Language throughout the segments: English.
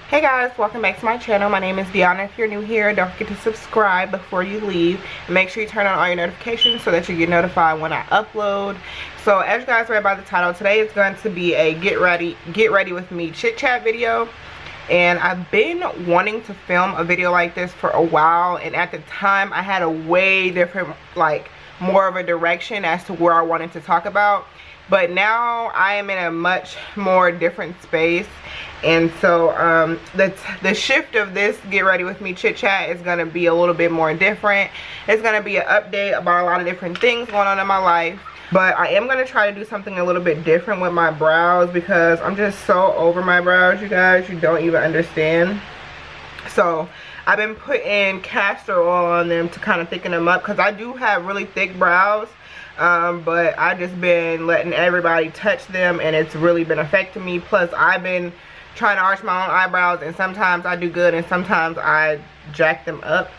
Hey guys, welcome back to my channel. My name is Deonna. If you're new here, don't forget to subscribe before you leave. And make sure you turn on all your notifications so that you get notified when I upload. So as you guys read by the title, today is going to be a get ready with me chit chat video. And I've been wanting to film a video like this for a while, and at the time I had a way different, like more of a direction as to where I wanted to talk about. But now I am in a much more different space, and so the shift of this get ready with me chit chat is going to be a little bit more different. It's going to be an update about a lot of different things going on in my life, but I am going to try to do something a little bit different with my brows because I'm just so over my brows, you guys. You don't even understand. So I've been putting castor oil on them to kind of thicken them up because I do have really thick brows. But I just been letting everybody touch them, and it's really been affecting me. Plus I've been trying to arch my own eyebrows, and sometimes I do good and sometimes I jack them up.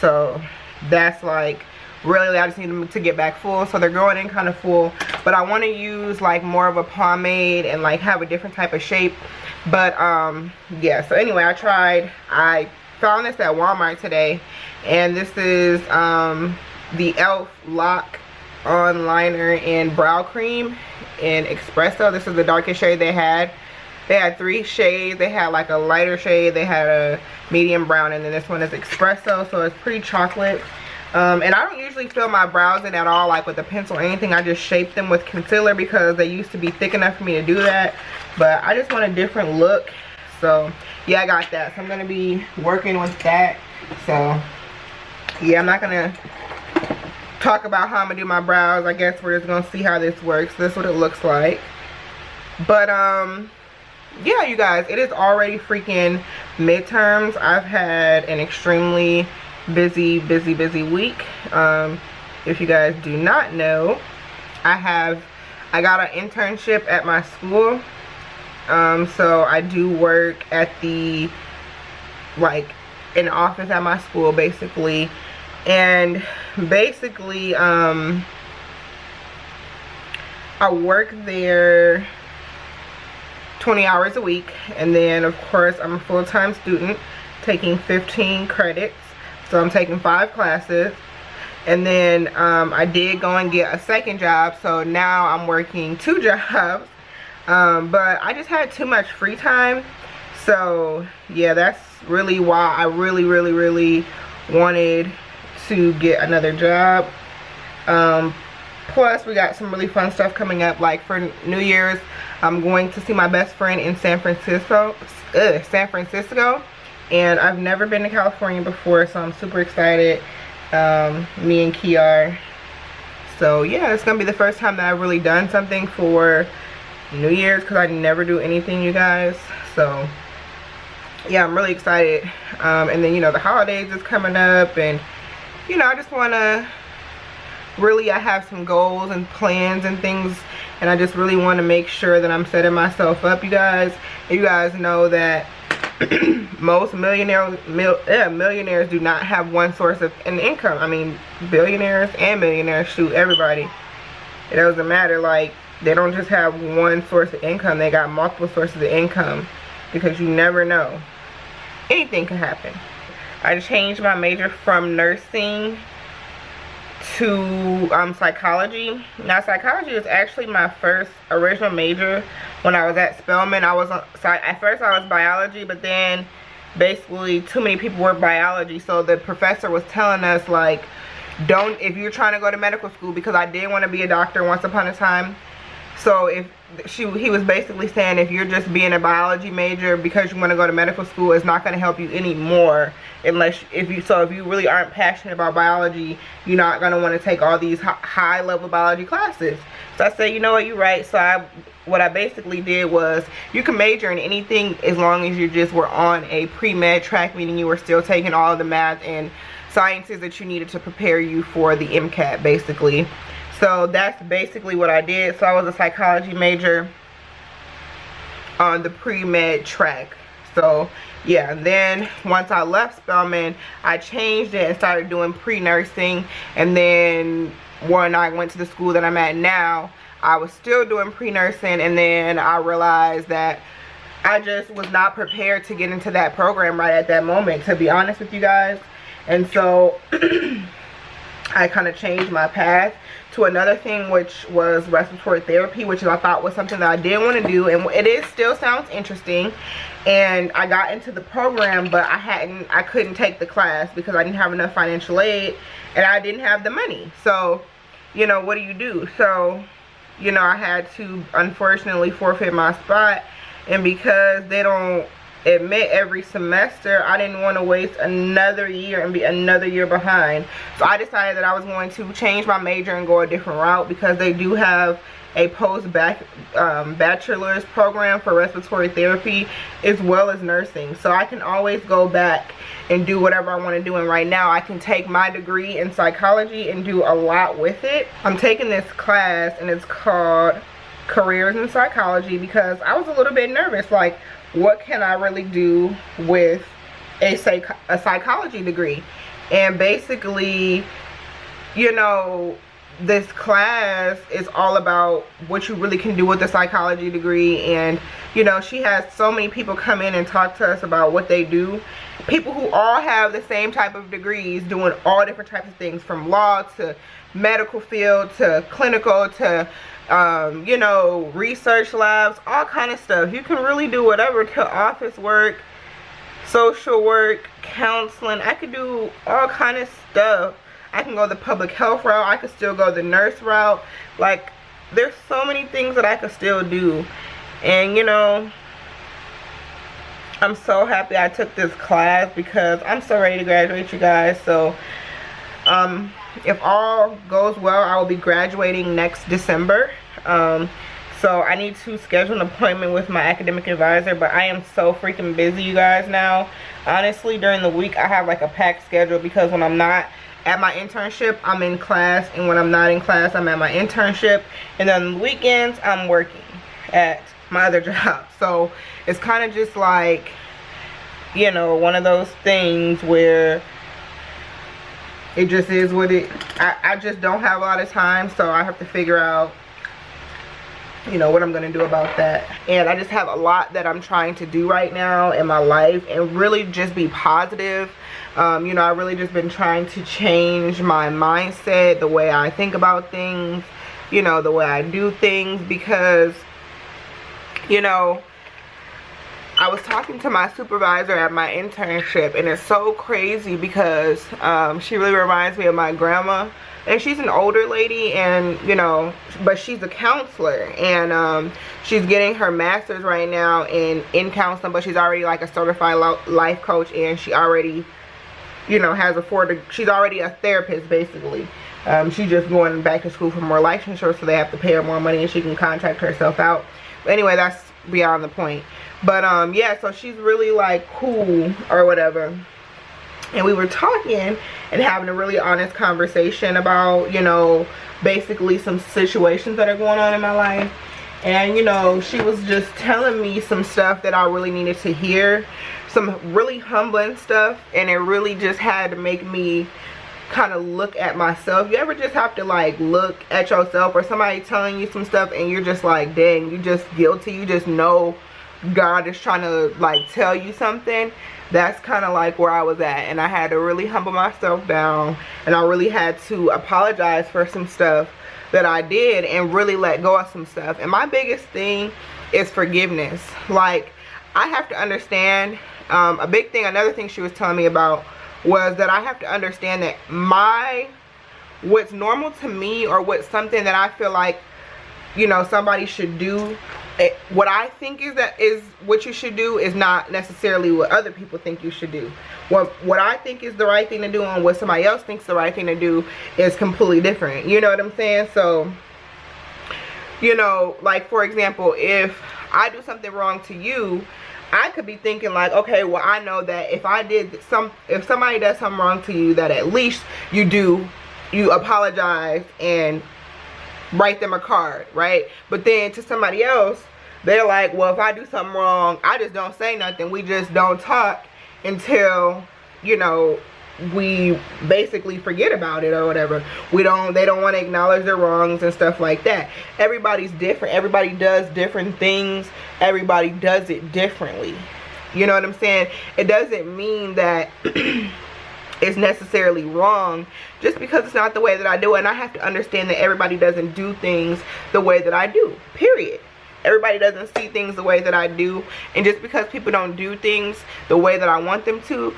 So that's like, really I just need them to get back full. So they're growing in kind of full, but I want to use like more of a pomade and like have a different type of shape. But yeah, so anyway, I found this at Walmart today, and this is the e.l.f. Lock On Liner and Brow Cream in Espresso. This is the darkest shade they had. They had 3 shades. They had like a lighter shade, they had a medium brown, and then this one is Espresso, so it's pretty chocolate. And I don't usually fill my brows in at all, like with a pencil or anything. I just shape them with concealer because they used to be thick enough for me to do that, but I just want a different look. So yeah, I got that, so I'm gonna be working with that. So yeah, I'm not gonna talk about how I'm gonna do my brows. I guess we're just gonna see how this works. This is what it looks like. But yeah, you guys, it is already freaking midterms. I've had an extremely busy week. If you guys do not know, I got an internship at my school. So I do work at the, like, in the office at my school basically. And basically I work there 20 hours a week, and then of course I'm a full-time student taking 15 credits, so I'm taking 5 classes. And then I did go and get a second job, so now I'm working 2 jobs. But I just had too much free time, so yeah, that's really why I really wanted to get another job. Plus we got some really fun stuff coming up. Like for New Year's, I'm going to see my best friend in San Francisco, and I've never been to California before, so I'm super excited. Me and Kiara. So yeah, it's gonna be the first time that I've really done something for New Year's, because I never do anything, you guys. So yeah, I'm really excited. And then, you know, the holidays is coming up, and you know, I just want to really, I have some goals and plans and things, and I just really want to make sure that I'm setting myself up, you guys. You guys know that most millionaires do not have one source of an income. I mean, billionaires and millionaires, shoot, everybody. It doesn't matter, like, they don't just have one source of income. They got multiple sources of income, because you never know. Anything can happen. I changed my major from nursing to psychology. Now psychology is actually my first original major when I was at Spelman. At first I was biology, but then basically too many people were biology, so the professor was telling us, like, don't, if you're trying to go to medical school, because I did want to be a doctor once upon a time. So he was basically saying, if you're just being a biology major because you want to go to medical school, it's not going to help you anymore, unless if you really aren't passionate about biology, you're not going to want to take all these high level biology classes. So I said, you know what, you're right. So what I basically did was, you can major in anything as long as you just were on a pre-med track, meaning you were still taking all of the math and sciences that you needed to prepare you for the MCAT basically. So that's basically what I did. So I was a psychology major on the pre-med track. So yeah, and then once I left Spelman, I changed it and started doing pre-nursing. And then when I went to the school that I'm at now, I was still doing pre-nursing, and then I realized that I just was not prepared to get into that program right at that moment, to be honest with you guys. And so I kind of changed my path to another thing, which was respiratory therapy, which I thought was something that I did want to do, and still sounds interesting. And I got into the program, but I couldn't take the class because I didn't have enough financial aid and I didn't have the money. So, you know, what do you do? So, you know, I had to unfortunately forfeit my spot, and because they don't admit every semester, I didn't want to waste another year and be another year behind. So I decided that I was going to change my major and go a different route, because they do have a bachelor's program for respiratory therapy as well as nursing. So I can always go back and do whatever I want to do, and right now I can take my degree in psychology and do a lot with it. I'm taking this class and it's called Careers in Psychology, because I was a little bit nervous, like, what can I really do with a psychology degree? And basically, you know, this class is all about what you really can do with a psychology degree. And, you know, she has so many people come in and talk to us about what they do. People who all have the same type of degrees, doing all different types of things, from law to medical field to clinical to you know, research labs, all kind of stuff. You can really do whatever, to office work, social work, counseling. I could do all kind of stuff. I can go the public health route. I could still go the nurse route. Like, there's so many things that I could still do. And, you know, I'm so happy I took this class, because I'm so ready to graduate, you guys. So if all goes well, I will be graduating next December. So I need to schedule an appointment with my academic advisor, but I am so freaking busy, you guys, now. Honestly, during the week I have like a packed schedule, because when I'm not at my internship, I'm in class, and when I'm not in class, I'm at my internship, and then on the weekends I'm working at my other job. So it's kind of just like, you know, one of those things where it just is what it, I just don't have a lot of time, so I have to figure out, you know, what I'm gonna do about that. And I just have a lot that I'm trying to do right now in my life, and really just be positive. You know, I really just been trying to change my mindset, the way I think about things, you know, the way I do things, because, you know, I was talking to my supervisor at my internship, and it's so crazy because she really reminds me of my grandma. And she's an older lady, and, you know, but she's a counselor, and she's getting her master's right now in counseling, but she's already like a certified life coach, and she already, you know, she's already a therapist, basically. She's just going back to school for more licensure, so they have to pay her more money and she can contract herself out. But anyway, that's beyond the point. But yeah, so she's really like cool or whatever. And we were talking and having a really honest conversation about, you know, basically some situations that are going on in my life. And, you know, she was just telling me some stuff that I really needed to hear. Some really humbling stuff. And it really just had to make me kind of look at myself. You ever just have to like look at yourself, or somebody telling you some stuff and you're just like, dang, you just guilty. You just know God is trying to like tell you something. That's kind of like where I was at, and I had to really humble myself down, and I really had to apologize for some stuff that I did, and really let go of some stuff. And my biggest thing is forgiveness. Like, I have to understand, another thing she was telling me about was that I have to understand that what's normal to me, or what's something that I feel like, you know, somebody should do, what I think is what you should do is not necessarily what other people think you should do. What I think is the right thing to do, and what somebody else thinks the right thing to do is completely different. You know what I'm saying? So, you know, like, for example, if I do something wrong to you, I could be thinking like, okay, well, I know that if somebody does something wrong to you, that at least you apologize and write them a card, right? But then to somebody else, they're like, well, if I do something wrong, I just don't say nothing. We just don't talk until, you know, we basically forget about it or whatever. They don't want to acknowledge their wrongs and stuff like that. Everybody's different. Everybody does different things. Everybody does it differently. You know what I'm saying? It doesn't mean that it's necessarily wrong just because it's not the way that I do it. And I have to understand that everybody doesn't do things the way that I do, period. Everybody doesn't see things the way that I do, and just because people don't do things the way that I want them to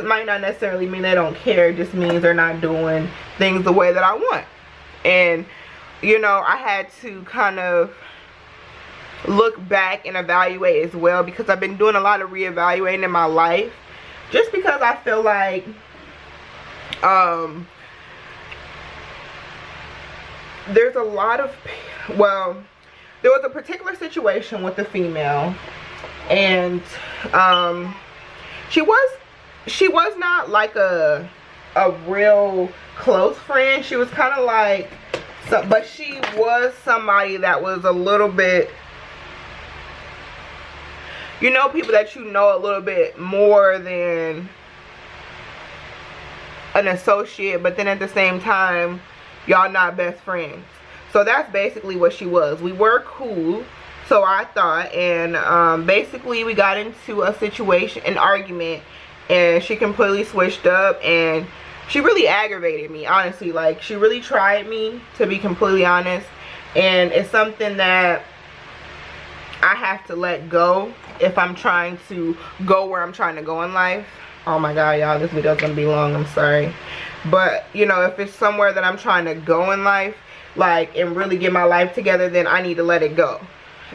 might not necessarily mean they don't care. It just means they're not doing things the way that I want. And you know, I had to kind of look back and evaluate as well, because I've been doing a lot of reevaluating in my life, just because I feel like there's a lot of, well, there was a particular situation with a female, and she was not like a real close friend. She was kind of like, but she was somebody that was a little bit, you know, people that you know a little bit more than an associate, but then at the same time y'all not best friends. So that's basically what she was. We were cool, so I thought, and basically we got into a situation, an argument, and she completely switched up, and she really aggravated me, honestly. Like, she really tried me, to be completely honest, and it's something that I have to let go if I'm trying to go where I'm trying to go in life. Oh my god, y'all, this video's gonna be long, I'm sorry. But you know, if it's somewhere that I'm trying to go in life, like, and really get my life together, then I need to let it go.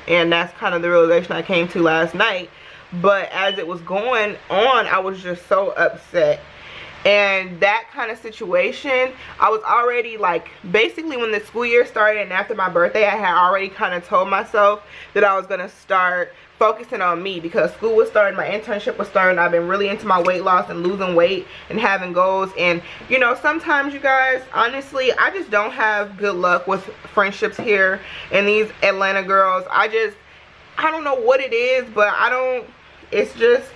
And that's kind of the realization I came to last night. But as it was going on, I was just so upset. And that kind of situation, I was already, like, basically when the school year started and after my birthday, I had already kind of told myself that I was going to start focusing on me, because school was starting, my internship was starting. I've been really into my weight loss and losing weight and having goals. And you know, sometimes, you guys, honestly, I just don't have good luck with friendships here and these Atlanta girls. I don't know what it is, but it's just,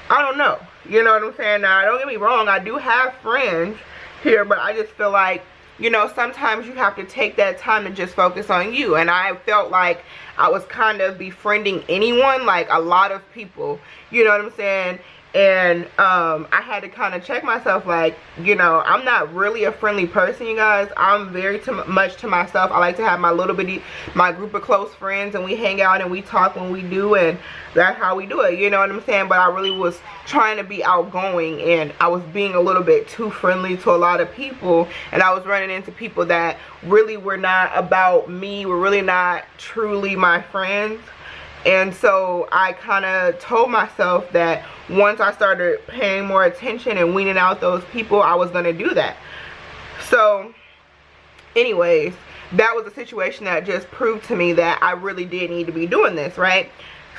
I don't know. You know what I'm saying? Now, don't get me wrong, I do have friends here, but I just feel like, you know, sometimes you have to take that time to just focus on you. And I felt like I was kind of befriending anyone, like a lot of people, you know what I'm saying? And I had to kind of check myself, like, you know, I'm not really a friendly person, you guys. I'm very much to myself. I like to have my group of close friends, and we hang out and we talk when we do, and that's how we do it, you know what I'm saying? But I really was trying to be outgoing, and I was being a little bit too friendly to a lot of people, and I was running into people that really were not about me, were really not truly my friends. And so I kind of told myself that once I started paying more attention and weaning out those people, I was going to do that. So anyways, that was a situation that just proved to me that I really did need to be doing this, right?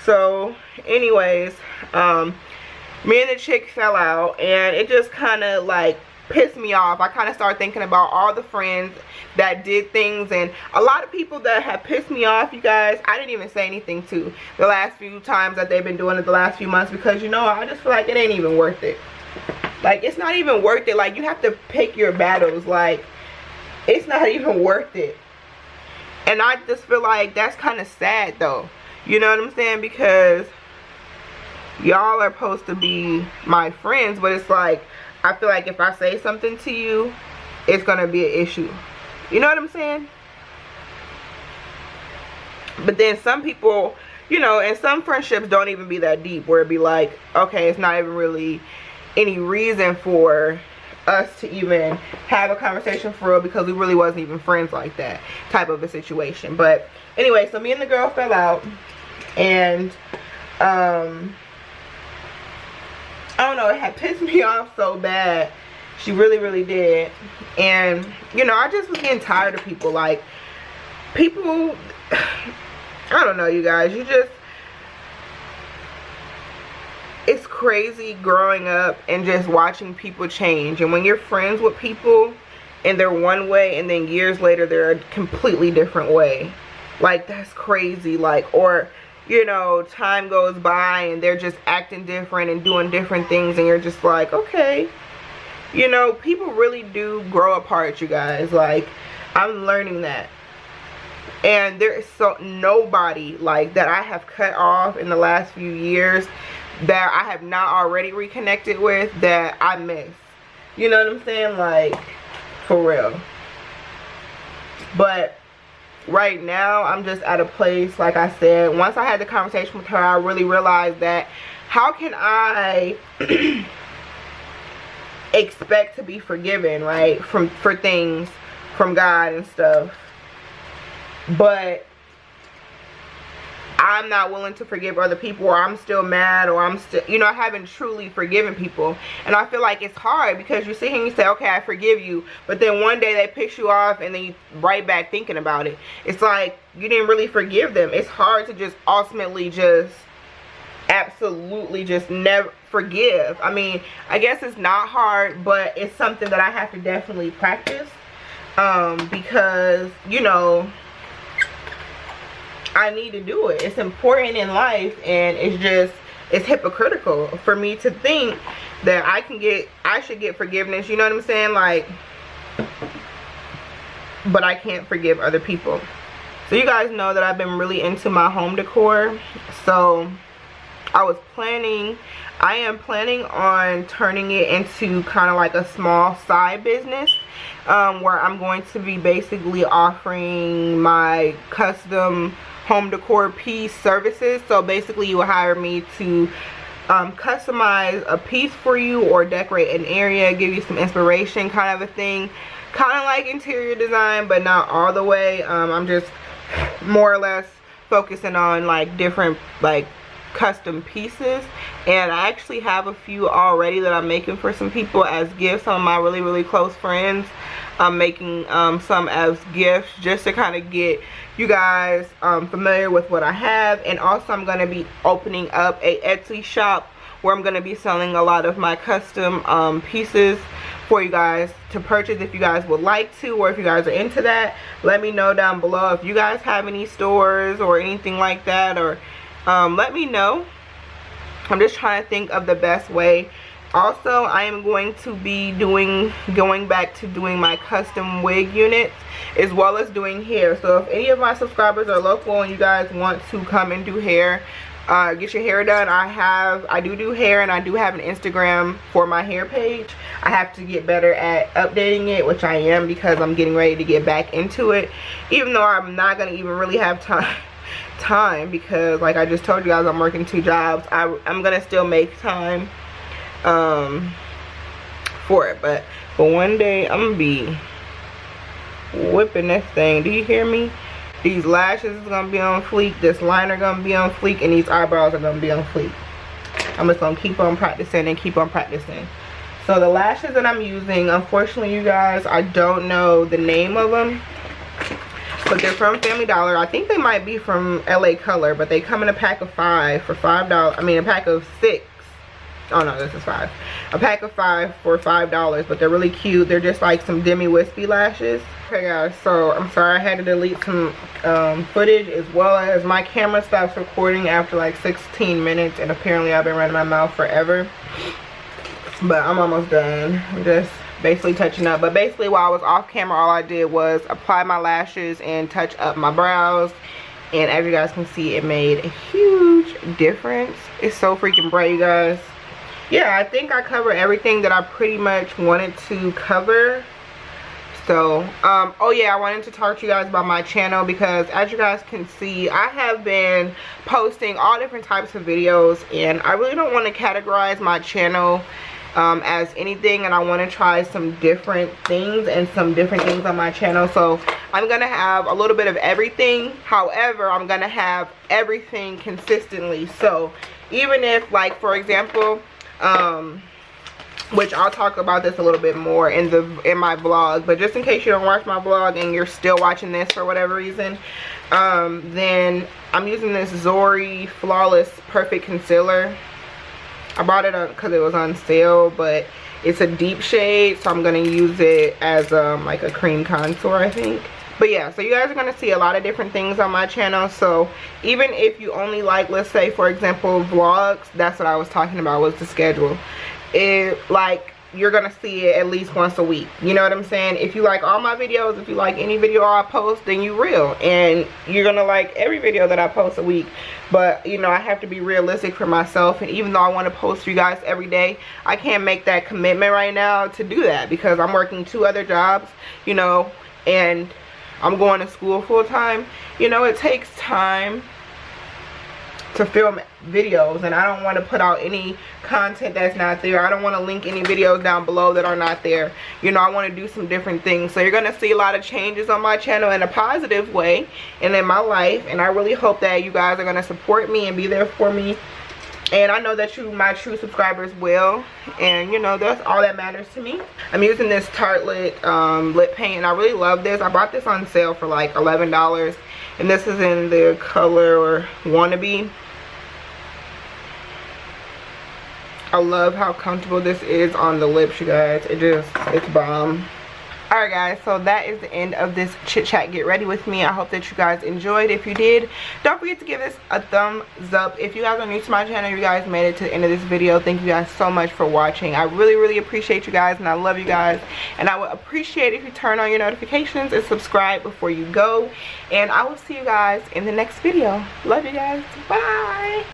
So anyways, me and the chick fell out, and it just kind of like pissed me off. I kind of started thinking about all the friends that did things, and a lot of people that have pissed me off, you guys, I didn't even say anything to the last few times that they've been doing it the last few months, because, you know, I just feel like it ain't even worth it. Like, it's not even worth it. Like, you have to pick your battles. Like, it's not even worth it. And I just feel like that's kind of sad, though. You know what I'm saying? Because y'all are supposed to be my friends, but it's like, I feel like if I say something to you, it's gonna be an issue. You know what I'm saying? But then some people, you know, and some friendships don't even be that deep, where it'd be like, okay, it's not even really any reason for us to even have a conversation for real, because we really wasn't even friends like that type of a situation. But anyway, so me and the girl fell out, and I don't know, it had pissed me off so bad. She really, really did. And, you know, I just was getting tired of people. Like, people, I don't know, you guys. You just, it's crazy growing up and just watching people change. And when you're friends with people and they're one way, and then years later they're a completely different way. Like, that's crazy. Like, or, you know, time goes by and they're just acting different and doing different things, and you're just like, okay, you know, people really do grow apart, you guys. Like, I'm learning that. And there is nobody like that I have cut off in the last few years that I have not already reconnected with that I miss. You know what I'm saying? Like, for real. But right now, I'm just at a place, like I said, once I had the conversation with her, I really realized that how can I expect to be forgiven, right, for things from God and stuff, but I'm not willing to forgive other people, or I'm still mad, or I'm still, you know, I haven't truly forgiven people. And I feel like it's hard because you sit here and you say, okay, I forgive you, but then one day they piss you off and then you right back thinking about it. It's like you didn't really forgive them. It's hard to just ultimately just absolutely just never forgive. I mean, I guess it's not hard, but it's something that I have to definitely practice, because, you know, I need to do it. It's important in life, and it's hypocritical for me to think that I should get forgiveness, you know what I'm saying? Like, but I can't forgive other people. So you guys know that I've been really into my home decor. So I am planning on turning it into kind of like a small side business, where I'm going to be basically offering my custom home decor piece services. So basically you will hire me to customize a piece for you, or decorate an area, give you some inspiration, kind of a thing, kind of like interior design, but not all the way. I'm just more or less focusing on like different like custom pieces, and I actually have a few already that I'm making for some people as gifts. Some of my really close friends, I'm making some as gifts just to kind of get you guys familiar with what I have. And also I'm going to be opening up a Etsy shop where I'm going to be selling a lot of my custom pieces for you guys to purchase if you guys would like to, or if you guys are into that. Let me know down below if you guys have any stores or anything like that, or let me know. I'm just trying to think of the best way. Also, I am going to be going back to doing my custom wig units, as well as doing hair. So if any of my subscribers are local and you guys want to come and do hair, get your hair done, I do hair, and I do have an Instagram for my hair page. I have to get better at updating it, which I am, because I'm getting ready to get back into it, even though I'm not going to even really have time, because like I just told you guys, I'm working 2 jobs. I'm gonna still make time for it, but one day I'm gonna be whipping this thing. Do you hear me? These lashes is gonna be on fleek, this liner gonna be on fleek, and these eyebrows are gonna be on fleek. I'm just gonna keep on practicing and keep on practicing. So the lashes that I'm using, unfortunately you guys, I don't know the name of them, but they're from Family Dollar. I think they might be from LA Color, but they come in a pack of 5 for $5. I mean, a pack of 6. Oh no, this is 5. A pack of 5 for $5, but they're really cute. They're just like some demi-wispy lashes. Okay guys, so I'm sorry I had to delete some footage, as well as my camera stops recording after like 16 minutes, and apparently I've been running my mouth forever. But I'm almost done. I'm just basically touching up. But basically while I was off camera, all I did was apply my lashes and touch up my brows, and as you guys can see, it made a huge difference. It's so freaking bright, you guys. Yeah, I think I covered everything that I pretty much wanted to cover. So oh yeah, I wanted to talk to you guys about my channel, because as you guys can see, I have been posting all different types of videos, and I really don't want to categorize my channel as anything, and I want to try some different things and some different things on my channel. So I'm gonna have a little bit of everything. However, I'm gonna have everything consistently. So even if, like, for example, which I'll talk about this a little bit more in my vlog, but just in case you don't watch my vlog and you're still watching this for whatever reason, then I'm using this Zori Flawless Perfect Concealer. I bought it because it was on sale, but it's a deep shade, so I'm going to use it as like a cream contour, I think. But yeah, so you guys are going to see a lot of different things on my channel. So even if you only like, let's say for example, vlogs, that's what I was talking about, was the schedule. Like you're gonna see it at least once a week. You know what I'm saying? If you like all my videos, if you like any video I post, then you real, and you're gonna like every video that I post a week. But you know, I have to be realistic for myself, and even though I want to post for you guys every day, I can't make that commitment right now to do that because I'm working 2 other jobs, you know, and I'm going to school full-time. You know, it takes time to film videos, and I don't want to put out any content that's not there. I don't want to link any videos down below that are not there. You know, I want to do some different things. So you're going to see a lot of changes on my channel in a positive way and in my life, and I really hope that you guys are going to support me and be there for me. And I know that you, my true subscribers, will. And you know, that's all that matters to me. I'm using this Tartelette lip paint, and I really love this. I bought this on sale for like $11, and this is in the color Wannabe. I love how comfortable this is on the lips, you guys. It's bomb. Alright guys, so that is the end of this chit chat. Get ready with me. I hope that you guys enjoyed. If you did, don't forget to give this a thumbs up. If you guys are new to my channel, you guys made it to the end of this video, thank you guys so much for watching. I really appreciate you guys, and I love you guys, and I would appreciate if you turn on your notifications and subscribe before you go. And I will see you guys in the next video. Love you guys. Bye.